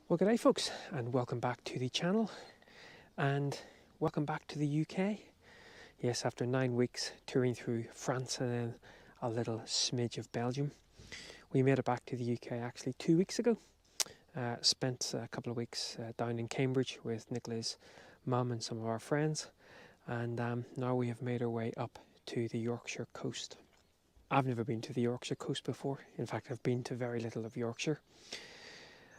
Well, g'day folks, and welcome back to the channel, and welcome back to the UK. Yes, after 9 weeks touring through France and then a little smidge of Belgium, we made it back to the UK actually 2 weeks ago. Spent a couple of weeks down in Cambridge with Nicola's mum and some of our friends, and now we have made our way up to the Yorkshire coast. I've never been to the Yorkshire coast before. In fact, I've been to very little of Yorkshire.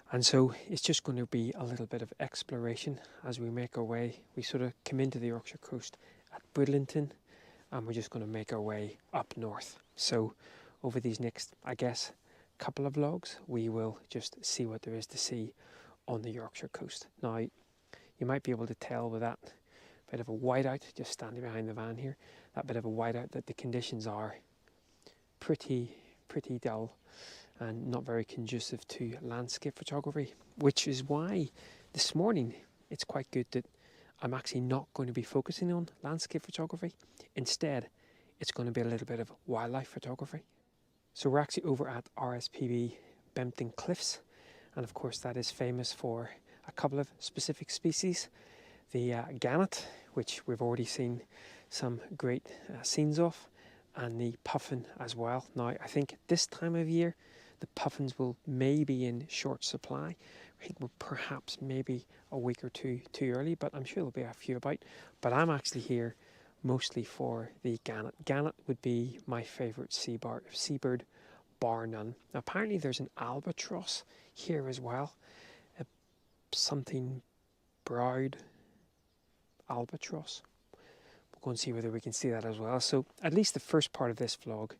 And so it's just going to be a little bit of exploration as we make our way. We sort of come into the Yorkshire coast at Bridlington, and we're just going to make our way up north. So over these next, I guess, couple of vlogs, we will just see what there is to see on the Yorkshire coast. Now, you might be able to tell with that bit of a whiteout, just standing behind the van here, that bit of a whiteout, that the conditions are pretty dull and not very conducive to landscape photography, which is why this morning it's quite good that I'm actually not going to be focusing on landscape photography. Instead, it's going to be a little bit of wildlife photography. So we're actually over at RSPB Bempton Cliffs, and of course that is famous for a couple of specific species. The gannet, which we've already seen some great scenes of, and the puffin as well. Now, I think at this time of year, the puffins will maybe in short supply. I think we're perhaps maybe a week or two too early, but I'm sure there'll be a few about. But I'm actually here mostly for the gannet. Gannet would be my favourite seabird, bar none. Now, apparently there's an albatross here as well. Something browed albatross. We'll go and see whether we can see that as well. So at least the first part of this vlog,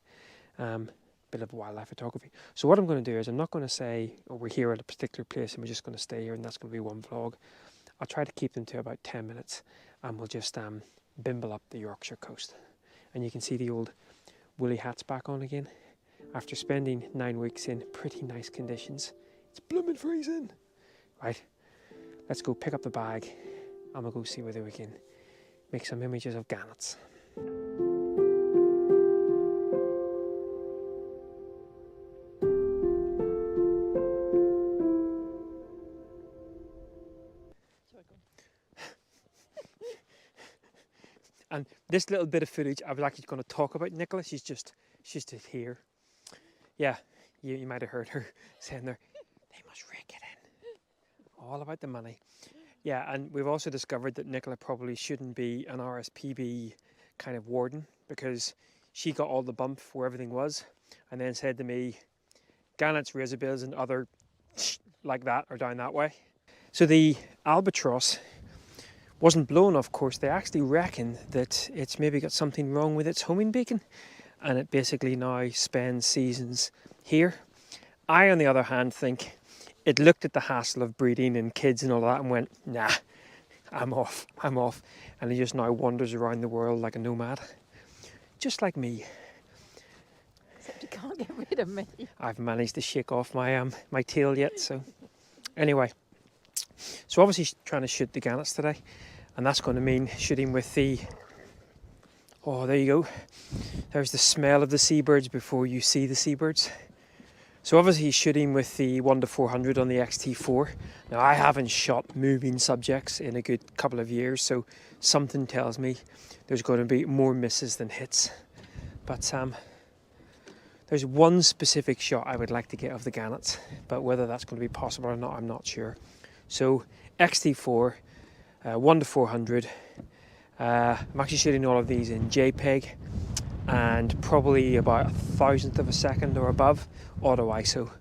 bit of wildlife photography. So what I'm going to do is I'm not going to say, oh, we're here at a particular place and we're just going to stay here and that's going to be one vlog. I'll try to keep them to about 10 minutes and we'll just bimble up the Yorkshire coast. And you can see the old woolly hats back on again. After spending 9 weeks in pretty nice conditions, it's blooming freezing. Right, let's go pick up the bag and we'll go see whether we can make some images of gannets. And this little bit of footage, I was actually going to talk about Nicola. She's just here. Yeah, you might have heard her saying there, they must rake it in. All about the money. Yeah, and we've also discovered that Nicola probably shouldn't be an RSPB kind of warden, because she got all the bump where everything was and then said to me, gannets, razorbills and other like that are down that way. So the albatross wasn't blown, of course. They actually reckon that it's maybe got something wrong with its homing beacon and it basically now spends seasons here. I, on the other hand, think it looked at the hassle of breeding and kids and all that and went, nah, I'm off. And it just now wanders around the world like a nomad. Just like me. Except you can't get rid of me. I've managed to shake off my my tail yet, so anyway. So obviously trying to shoot the gannets today, and that's going to mean shooting with the, oh, there you go. There's the smell of the seabirds before you see the seabirds. So obviously shooting with the 1-400 on the XT4. Now, I haven't shot moving subjects in a good couple of years, so something tells me there's going to be more misses than hits. But there's one specific shot I would like to get of the gannets, but whether that's going to be possible or not, I'm not sure. So XT4, 1-400. I'm actually shooting all of these in JPEG and probably about 1,000th of a second or above auto ISO,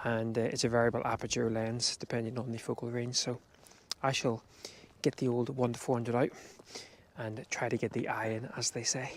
and it's a variable aperture lens depending on the focal range. So I shall get the old 1-400 out and try to get the eye in, as they say.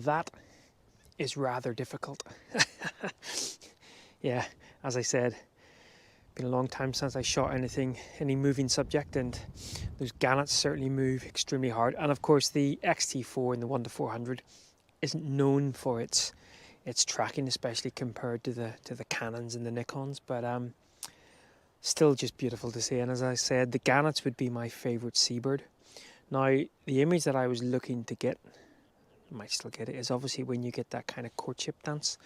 that is rather difficult. Yeah, as I said, been a long time since I shot any moving subject, and those gannets certainly move extremely hard. And of course the XT4 and the 1-400 isn't known for its tracking, especially compared to the Canons and the Nikons, but still just beautiful to see. And as I said, the gannets would be my favourite seabird. Now, the image that I was looking to get, I might still get it, is obviously when you get that kind of courtship dance,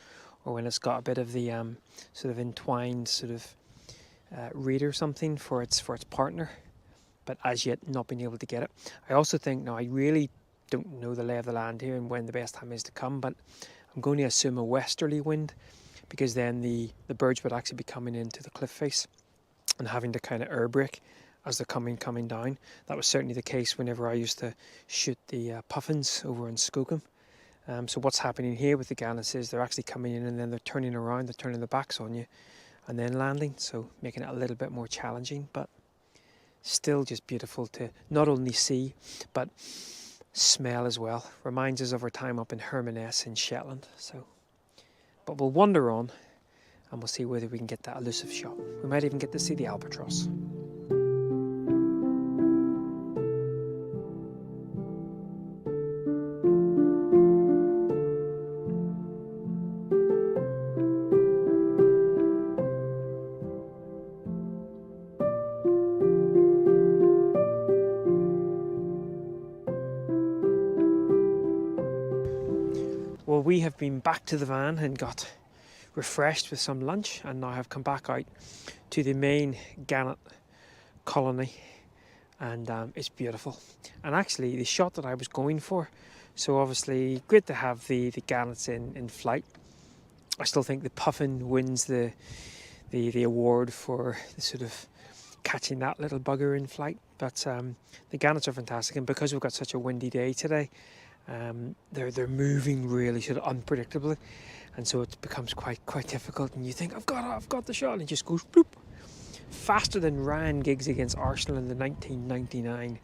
or when it's got a bit of the sort of entwined sort of reed or something for its partner, but as yet not been able to get it. I also think, now I really don't know the lay of the land here and when the best time is to come, but I'm going to assume a westerly wind, because then the birds would actually be coming into the cliff face and having to kind of air brake as they're coming down. That was certainly the case whenever I used to shoot the puffins over in Skookum. So what's happening here with the gannets is they're actually coming in and then they're turning around, they're turning their backs on you and then landing, so making it a little bit more challenging, but still just beautiful to not only see but smell as well. Reminds us of our time up in Hermaness in Shetland. So, but we'll wander on and we'll see whether we can get that elusive shot. We might even get to see the albatross. Well, we have been back to the van and got refreshed with some lunch, and now have come back out to the main gannet colony, and it's beautiful. And actually the shot that I was going for, so obviously great to have the gannets in flight. I still think the puffin wins the award for the sort of catching that little bugger in flight, but the gannets are fantastic, and because we've got such a windy day today, they're moving really sort of unpredictably, and so it becomes quite difficult. And you think I've got the shot, and it just goes bloop, faster than Ryan Giggs against Arsenal in the 1999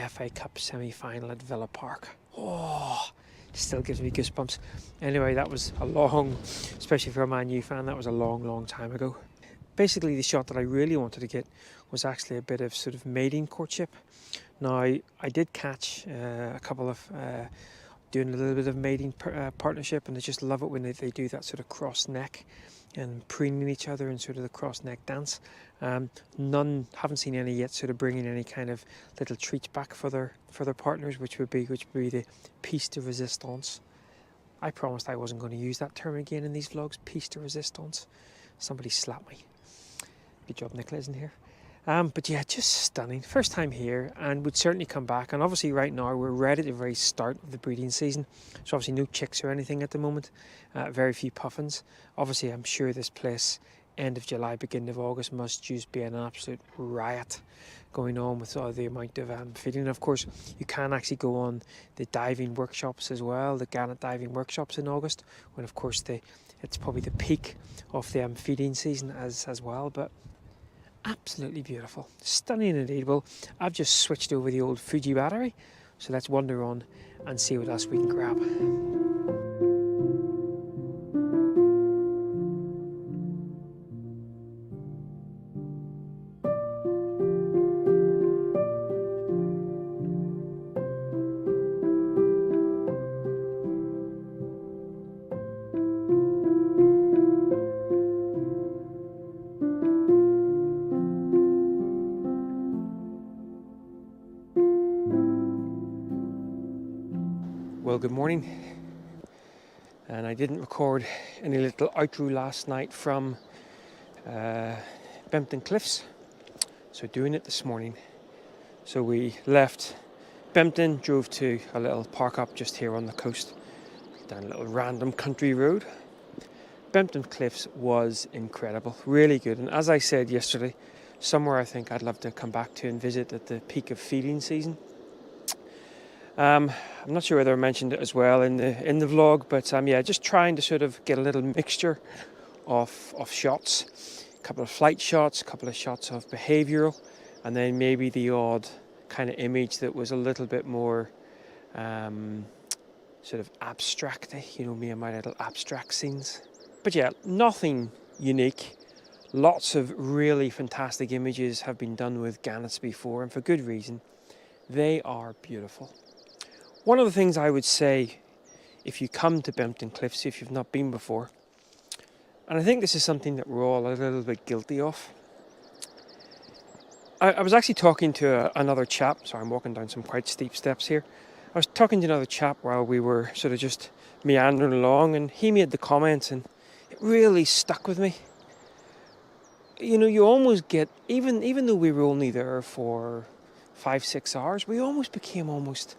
FA Cup semi-final at Villa Park. Oh, still gives me goosebumps. Anyway, that was a long, especially for a Man U fan, that was a long time ago. Basically, the shot that I really wanted to get was actually a bit of sort of mating courtship. Now, I did catch a couple of doing a little bit of mating partnership, and I just love it when they do that sort of cross neck and preening each other and sort of the cross neck dance. Haven't seen any yet sort of bringing any kind of little treats back for their partners, which would be the piece de resistance. I promised I wasn't going to use that term again in these vlogs, piece de resistance. Somebody slapped me. Good job Nicola isn't here. But yeah, just stunning. First time here, and would certainly come back. And obviously right now we're right at the very start of the breeding season, so obviously no chicks or anything at the moment, very few puffins. Obviously I'm sure this place end of July, beginning of August must just be an absolute riot going on with all the amount of feeding. And of course you can actually go on the diving workshops as well, the gannet diving workshops in August, when of course it's probably the peak of the feeding season as well. But absolutely beautiful, stunning indeed. Well, I've just switched over the old Fuji battery, so let's wander on and see what else we can grab. Well, good morning, and I didn't record any little outro last night from Bempton Cliffs, so doing it this morning. So we left Bempton, drove to a little park up just here on the coast, down a little random country road. Bempton Cliffs was incredible, really good, and as I said yesterday, somewhere I think I'd love to come back to and visit at the peak of feeding season. I'm not sure whether I mentioned it as well in the vlog, but yeah, just trying to sort of get a little mixture of shots, a couple of flight shots, a couple of shots of behavioural, and then maybe the odd kind of image that was a little bit more sort of abstracty, you know, me and my little abstract scenes. But yeah, nothing unique. Lots of really fantastic images have been done with gannets before, and for good reason. They are beautiful. One of the things I would say, if you come to Bempton Cliffs, if you've not been before, and I think this is something that we're all a little bit guilty of. I was actually talking to another chap, sorry, I'm walking down some quite steep steps here. I was talking to another chap while we were sort of just meandering along, and he made the comments, and it really stuck with me. You know, you almost get, even though we were only there for 5-6 hours, we almost became almost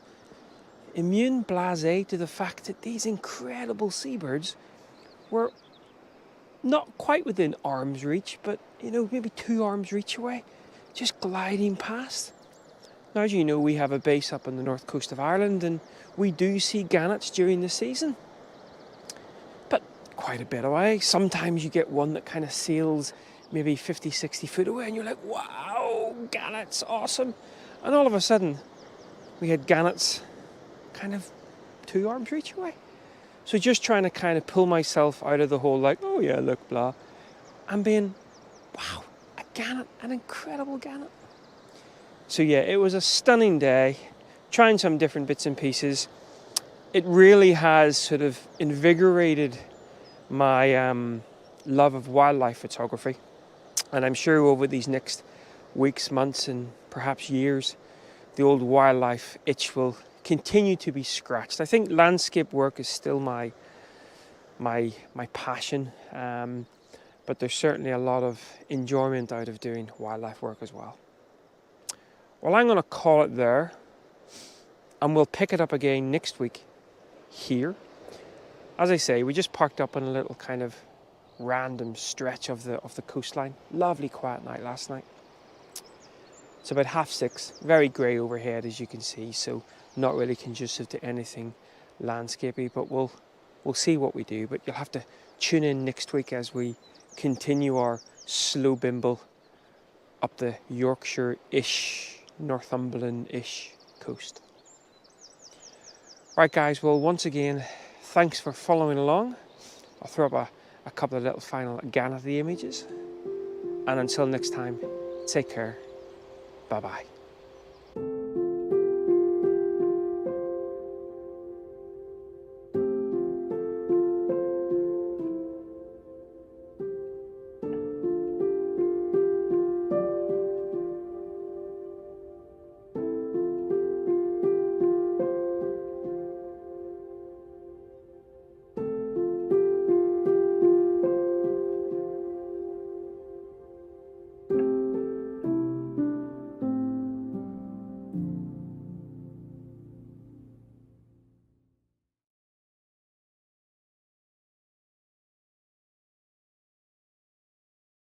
immune blasé to the fact that these incredible seabirds were not quite within arm's reach, but, you know, maybe 2 arms reach away, just gliding past. Now, as you know, we have a base up on the north coast of Ireland, and we do see gannets during the season, but quite a bit away. Sometimes you get one that kind of sails maybe 50-60 foot away, and you're like, wow, gannets, awesome. And all of a sudden we had gannets kind of 2 arms reach away. So just trying to kind of pull myself out of the whole like, oh yeah, look, blah, and being, wow, a gannet, an incredible gannet. So yeah, it was a stunning day, trying some different bits and pieces. It really has sort of invigorated my love of wildlife photography. And I'm sure over these next weeks, months, and perhaps years, the old wildlife itch will continue to be scratched. I think landscape work is still my passion, but there's certainly a lot of enjoyment out of doing wildlife work as well. Well, I'm going to call it there, and we'll pick it up again next week here. As I say, we just parked up on a little kind of random stretch of the coastline. Lovely quiet night last night. It's about 6:30, very grey overhead as you can see, so not really conducive to anything landscapey, but we'll see what we do. But you'll have to tune in next week as we continue our slow bimble up the Yorkshire-ish, Northumberland-ish coast. Right guys, well once again, thanks for following along. I'll throw up a couple of little final gannet images. And until next time, take care. Bye-bye.